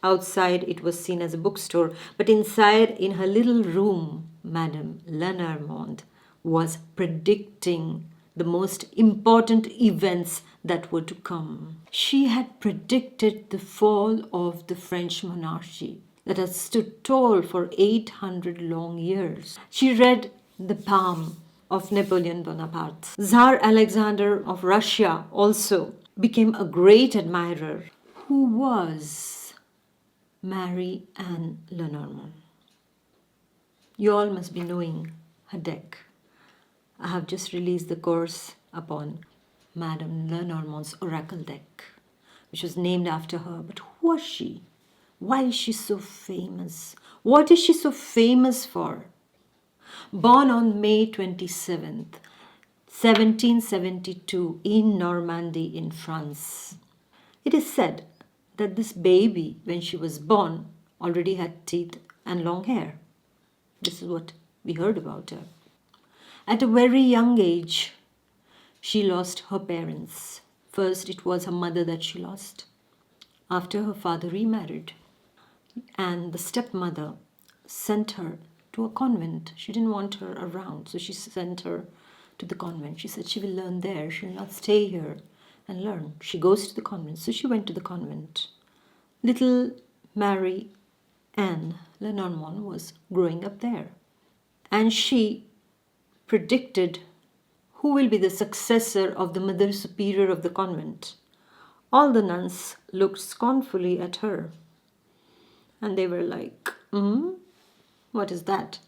outside it was seen as a bookstore, but inside, in her little room, Madame Lenormand was predicting the most important events that were to come. She had predicted the fall of the French monarchy that had stood tall for 800 long years. She read the palm of Napoleon Bonaparte. Tsar Alexander of Russia also became a great admirer. Who was Marie Anne Lenormand? You all must be knowing her deck. I have just released the course upon Madame Lenormand's Oracle deck, which was named after her. But who was she? Why is she so famous? What is she so famous for? Born on May 27th, 1772 in Normandy in France. It is said that this baby, when she was born, already had teeth and long hair. This is what we heard about her. At a very young age, she lost her parents. First, it was her mother that she lost. After her father remarried, and the stepmother sent her to a convent. She didn't want her around, so she sent her to the convent. She said she will learn there. She will not stay here and learn. She goes to the convent. So she went to the convent. Little Marie Anne Lenormand was growing up there. And she predicted who will be the successor of the Mother Superior of the convent. All the nuns looked scornfully at her. And they were like, what is that?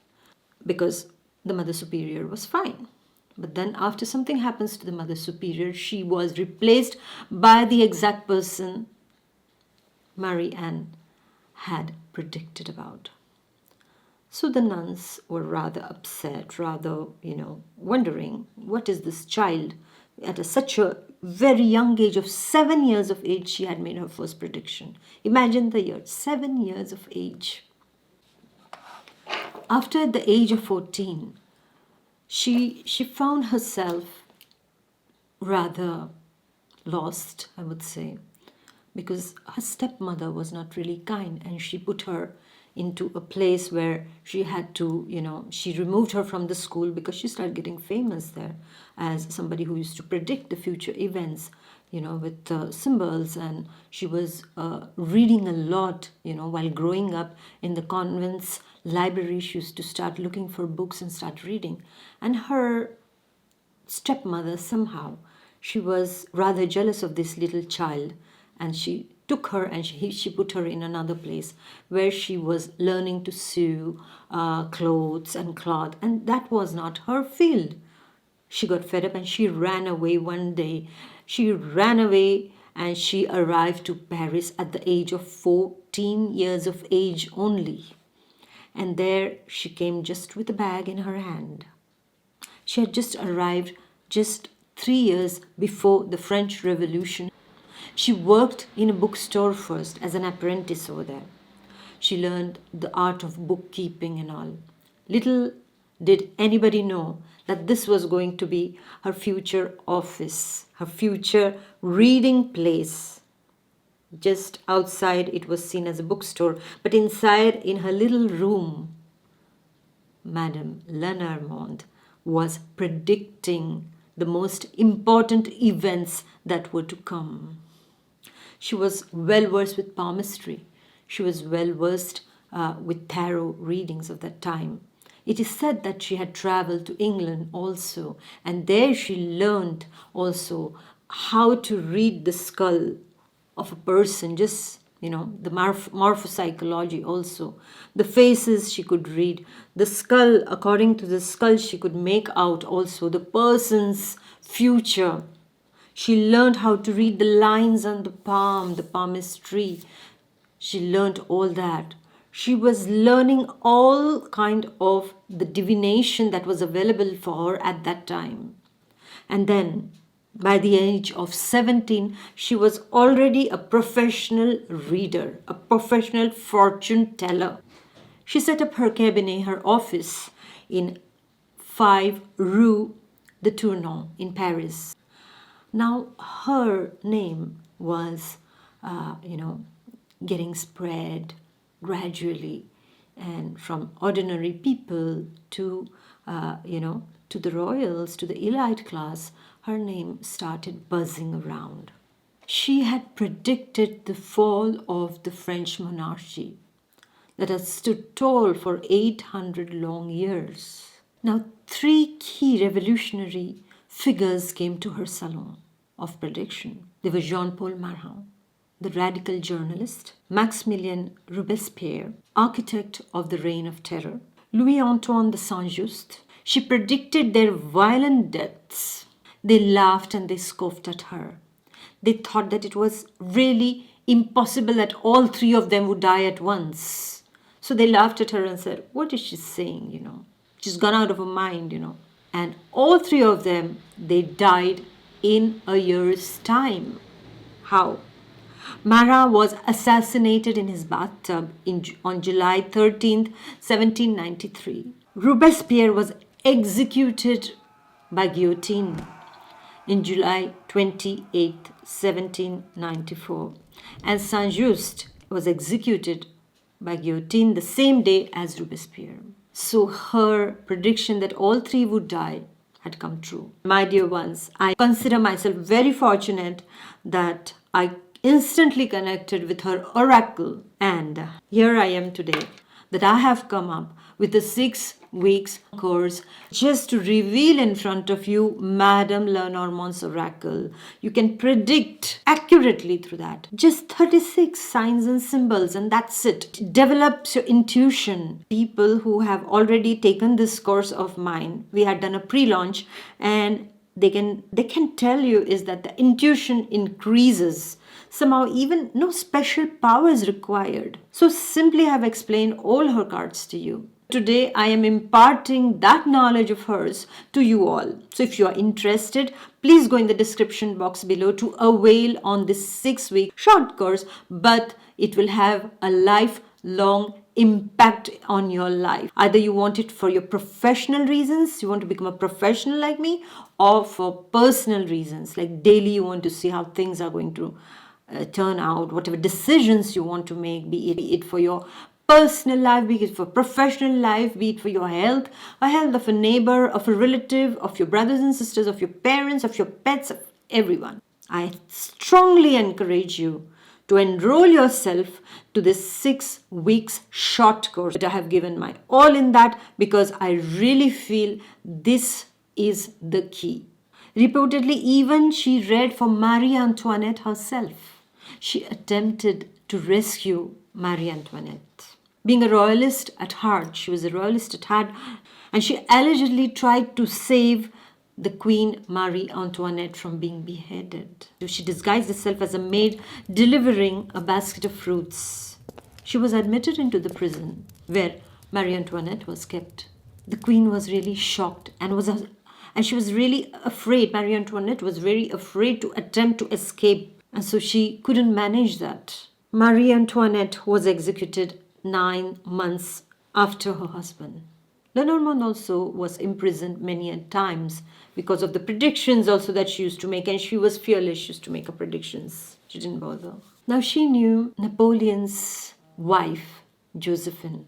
Because the Mother Superior was fine. But then after something happens to the Mother Superior, she was replaced by the exact person Marie Anne had predicted about. So the nuns were rather upset, rather, wondering, what is this child? At such a very young age of 7 years of age, she had made her first prediction. Imagine the year, 7 years of age. After the age of 14, she found herself rather lost, I would say, because her stepmother was not really kind, and she put her into a place where she had to, she removed her from the school because she started getting famous there as somebody who used to predict the future events, with symbols. And she was reading a lot, while growing up in the convent's library. She used to start looking for books and start reading. And her stepmother, somehow, she was rather jealous of this little child, and she took her and she put her in another place where she was learning to sew clothes and cloth, and that was not her field. She got fed up and she ran away one day. She ran away and she arrived to Paris at the age of 14 years of age only. And there she came just with a bag in her hand. She had just arrived just 3 years before the French Revolution. She worked in a bookstore first as an apprentice over there. She learned the art of bookkeeping and all. Little did anybody know that this was going to be her future office, her future reading place. Just outside it was seen as a bookstore, but inside, in her little room, Madame Lenormand was predicting the most important events that were to come. She was well versed with palmistry. She was well versed with tarot readings of that time. It is said that she had traveled to England also, and there she learned also how to read the skull of a person, just, the morphopsychology also. The faces she could read. The skull, according to the skull, she could make out also the person's future. She learned how to read the lines on the palmistry. She learned all that. She was learning all kind of the divination that was available for her at that time. And then, by the age of 17, she was already a professional reader, a professional fortune teller. She set up her cabinet, her office, in 5 Rue de Tournon in Paris. Now, her name was, getting spread gradually, and from ordinary people to, to the royals, to the elite class, her name started buzzing around. She had predicted the fall of the French monarchy that had stood tall for 800 long years. Now, three key revolutionary figures came to her salon of prediction. They were Jean-Paul Marat, the radical journalist, Maximilien Robespierre, architect of the Reign of Terror, Louis-Antoine de Saint-Just. She predicted their violent deaths. They laughed and they scoffed at her. They thought that it was really impossible that all three of them would die at once. So they laughed at her and said, what is she saying, She's gone out of her mind, And all three of them, they died in a year's time. How? Marat was assassinated in his bathtub on July 13th, 1793. Robespierre was executed by guillotine in July 28th, 1794. And Saint-Just was executed by guillotine the same day as Robespierre. So her prediction that all three would die had come true. My dear ones, I consider myself very fortunate that I instantly connected with her oracle, and here I am today, that I have come up with a 6 weeks course just to reveal in front of you Madame Lenormand's oracle. You can predict accurately through that. Just 36 signs and symbols, and that's it. It develops your intuition. People who have already taken this course of mine, we had done a pre-launch, and they can tell you is that the intuition increases. Somehow even no special powers required. So simply I have explained all her cards to you. Today I am imparting that knowledge of hers to you all. So if you are interested, please go in the description box below to avail on this 6-week short course, but it will have a lifelong impact on your life. Either you want it for your professional reasons, you want to become a professional like me, or for personal reasons, like daily you want to see how things are going to turn out, whatever decisions you want to make, be it for your personal life, be it for professional life, be it for your health, or health of a neighbor, of a relative, of your brothers and sisters, of your parents, of your pets, of everyone. I strongly encourage you to enroll yourself to this 6 weeks short course that I have given my all in that, because I really feel this is the key. Reportedly, even she read for Marie Antoinette herself. She attempted to rescue Marie Antoinette. Being a royalist at heart, she was a royalist at heart, and she allegedly tried to save the Queen Marie Antoinette from being beheaded. So she disguised herself as a maid delivering a basket of fruits. She was admitted into the prison where Marie Antoinette was kept. The Queen was really shocked and she was really afraid. Marie Antoinette was very afraid to attempt to escape, and so she couldn't manage that. Marie Antoinette was executed 9 months after her husband. Lenormand also was imprisoned many times because of the predictions also that she used to make, and she was fearless. She used to make her predictions. She didn't bother. Now she knew Napoleon's wife, Joséphine.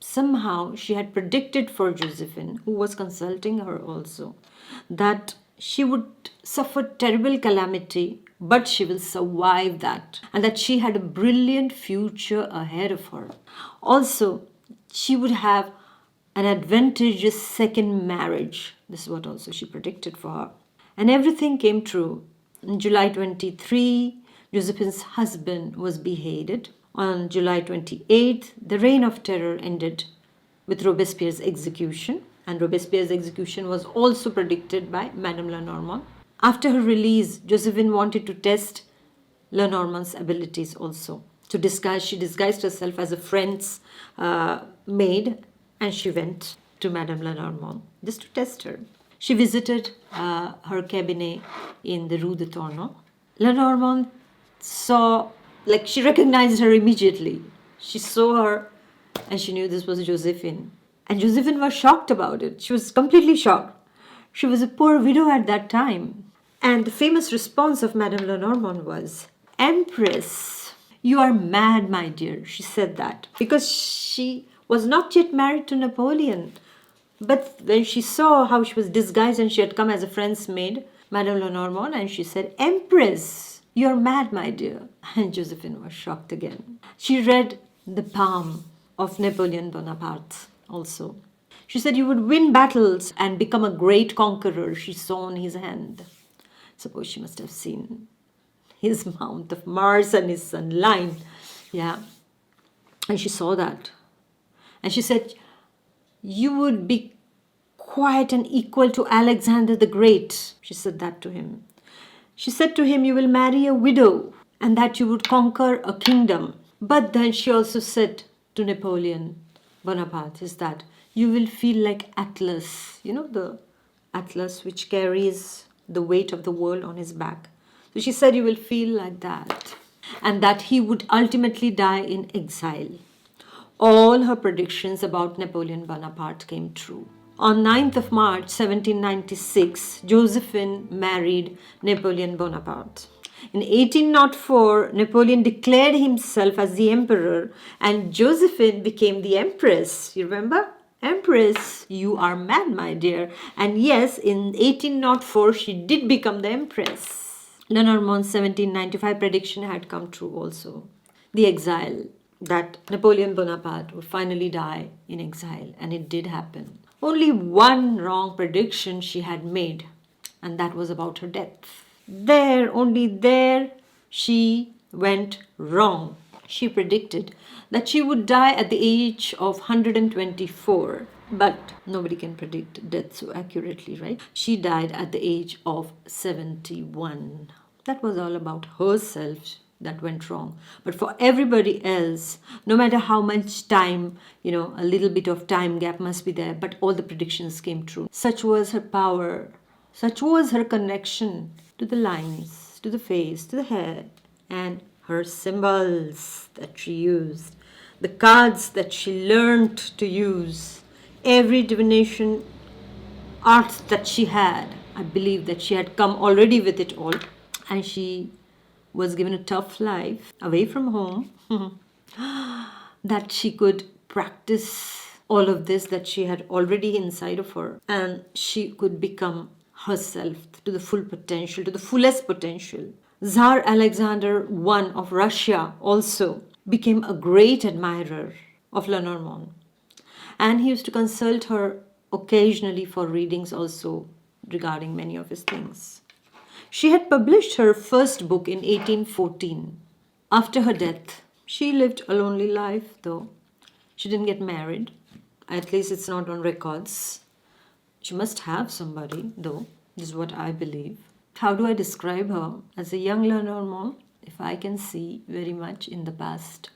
Somehow she had predicted for Joséphine, who was consulting her also, that she would suffer terrible calamity, but she will survive that, and that she had a brilliant future ahead of her. Also, she would have an advantageous second marriage. This is what also she predicted for her. And everything came true. On July 23, Josephine's husband was beheaded. On July 28th, the Reign of Terror ended with Robespierre's execution. And Robespierre's execution was also predicted by Madame Lenormand. After her release, Joséphine wanted to test Lenormand's abilities also. She disguised herself as a friend's maid, and she went to Madame Lenormand just to test her. She visited her cabinet in the Rue de Tournon. Lenormand she recognized her immediately. She saw her and she knew this was Joséphine. And Joséphine was shocked about it. She was completely shocked. She was a poor widow at that time. And the famous response of Madame Lenormand was, "Empress, You are mad, my dear. She said that because she was not yet married to Napoleon. But when she saw how she was disguised and she had come as a friend's maid, Madame Lenormand, and she said, Empress, you're mad, my dear. And Joséphine was shocked again. She read the palm of Napoleon Bonaparte also. She said, you would win battles and become a great conqueror. She saw on his hand. Suppose she must have seen his mount of Mars and his sun line. Yeah. And she saw that. And she said, you would be quite an equal to Alexander the Great. She said that to him. She said to him, you will marry a widow and that you would conquer a kingdom. But then she also said to Napoleon Bonaparte is that you will feel like Atlas. You know the Atlas which carries the weight of the world on his back. So she said you will feel like that. And that he would ultimately die in exile. All her predictions about Napoleon Bonaparte came true. On 9th of March 1796, Joséphine married Napoleon Bonaparte. In 1804, Napoleon declared himself as the emperor and Joséphine became the empress. You remember? Empress, you are mad, my dear. And yes, in 1804, she did become the empress. Lenormand's 1795 prediction had come true also. The exile, that Napoleon Bonaparte would finally die in exile, and it did happen. Only one wrong prediction she had made, and that was about her death. Only there, she went wrong. She predicted that she would die at the age of 124. But nobody can predict death so accurately, right? She died at the age of 71. That was all about herself that went wrong. But for everybody else, no matter how much time, a little bit of time gap must be there, but all the predictions came true. Such was her power. Such was her connection to the lines, to the face, to the hair, and her symbols that she used, the cards that she learned to use, every divination art that she had. I believe that she had come already with it all, and she was given a tough life away from home that she could practice all of this that she had already inside of her, and she could become herself to the full potential, to the fullest potential. Tsar Alexander I of Russia also became a great admirer of Lenormand, and he used to consult her occasionally for readings also regarding many of his things. She had published her first book in 1814. After her death, she lived a lonely life, though. She didn't get married. At least it's not on records. She must have somebody, though. This is what I believe. How do I describe her? As a young Lenormand, if I can see very much in the past.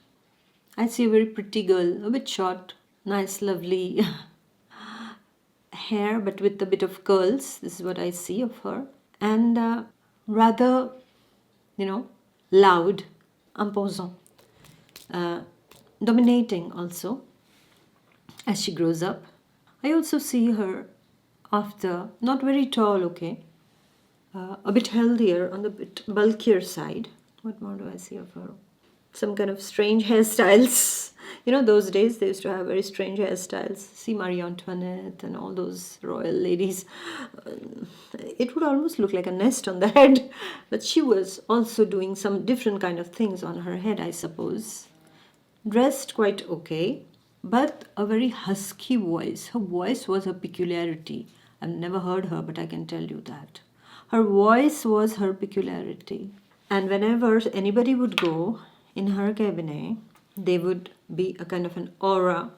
I see a very pretty girl, a bit short, nice, lovely hair, but with a bit of curls. This is what I see of her. And rather, loud, imposant, dominating also as she grows up. I also see her after, not very tall, okay, a bit healthier, on the bit bulkier side. What more do I see of her? Some kind of strange hairstyles. Those days they used to have very strange hairstyles. See Marie Antoinette and all those royal ladies. It would almost look like a nest on the head. But she was also doing some different kind of things on her head, I suppose. Dressed quite okay, but a very husky voice. Her voice was her peculiarity. I've never heard her, but I can tell you that. Her voice was her peculiarity. And whenever anybody would go in her cabinet, there would be a kind of an aura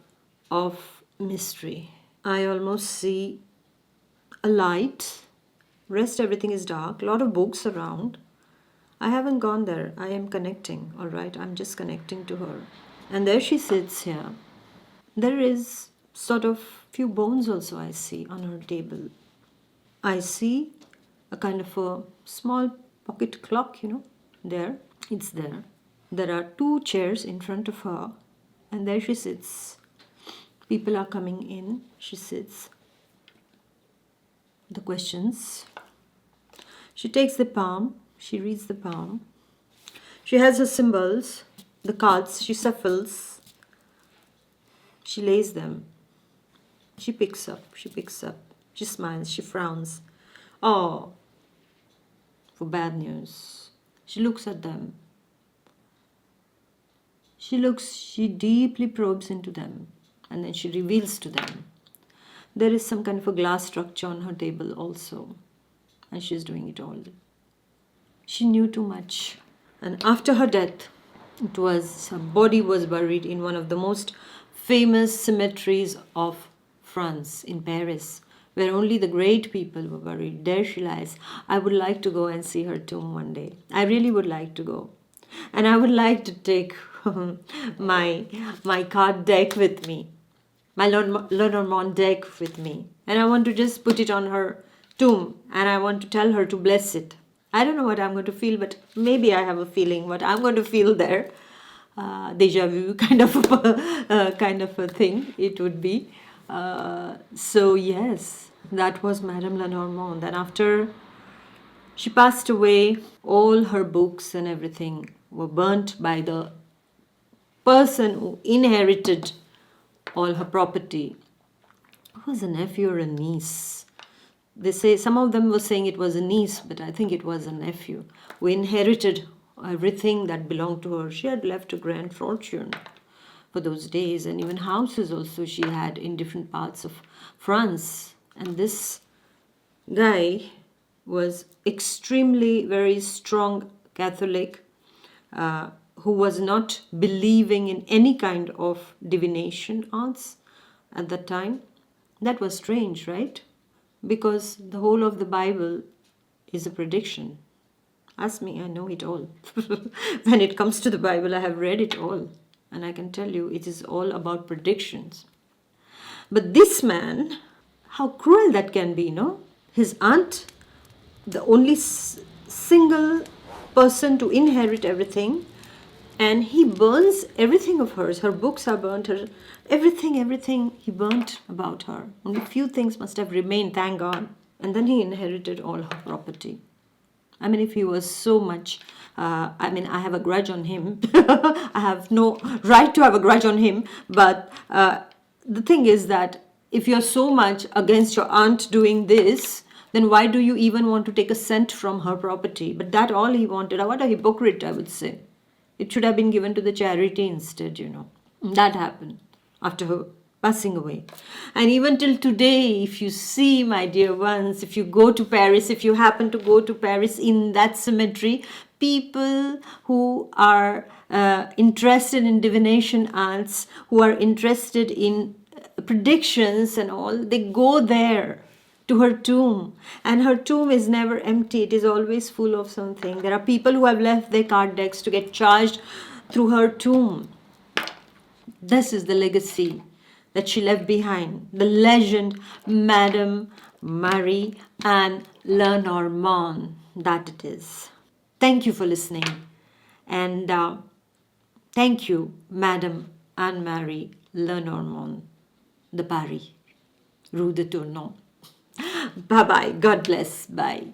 of mystery. I almost see a light. Rest everything is dark. A lot of books around. I haven't gone there. I am connecting, all right? I'm just connecting to her. And there she sits here. There is sort of few bones also I see on her table. I see a kind of a small pocket clock, there. It's there. There are 2 chairs in front of her, and there she sits. People are coming in. She sits. The questions. She takes the palm. She reads the palm. She has her symbols. the cards, she shuffles, she lays them, she picks up, she smiles, she frowns. Oh, for bad news. She looks at them. She deeply probes into them, and then she reveals to them. There is some kind of a glass structure on her table also, and she's doing it all. She knew too much. And after her death, her body was buried in one of the most famous cemeteries of France, in Paris, where only the great people were buried. There she lies. I would like to go and see her tomb one day. I really would like to go. And I would like to take my card deck with me, my Lenormand deck with me. And I want to just put it on her tomb, and I want to tell her to bless it. I don't know what I'm going to feel, but maybe I have a feeling what I'm going to feel there. Deja vu kind of a thing it would be. So yes, that was Madame Lenormand. And after she passed away, all her books and everything were burnt by the person who inherited all her property. It was a nephew or a niece. They say some of them were saying it was a niece, but I think it was a nephew who inherited everything that belonged to her. She had left a grand fortune for those days, and even houses also she had in different parts of France. And this guy was extremely very strong Catholic, who was not believing in any kind of divination arts at that time. That was strange, right? Because the whole of the Bible is a prediction. Ask me, I know it all. When it comes to the Bible, I have read it all. And I can tell you, it is all about predictions. But this man, how cruel that can be, no? His aunt, the only single person to inherit everything, and he burns everything of hers. Her books are burnt, her everything he burnt about her. Only few things must have remained, thank God. And then he inherited all her property. I mean, if he was so much, I have a grudge on him. I have no right to have a grudge on him. But the thing is that if you're so much against your aunt doing this, then why do you even want to take a cent from her property? But that all he wanted. What a hypocrite, I would say. It should have been given to the charity instead, That happened after her passing away. And even till today, if you see, my dear ones, if you go to Paris, if you happen to go to Paris in that cemetery, people who are interested in divination arts, who are interested in predictions and all, they go there to her tomb, and her tomb is never empty. It is always full of something. There are people who have left their card decks to get charged through her tomb. This is the legacy that she left behind, the legend Madame Marie Anne Lenormand, that it is. Thank you for listening, and thank you, Madame Anne Marie Lenormand de Paris, Rue de Tournon. Bye-bye. God bless. Bye.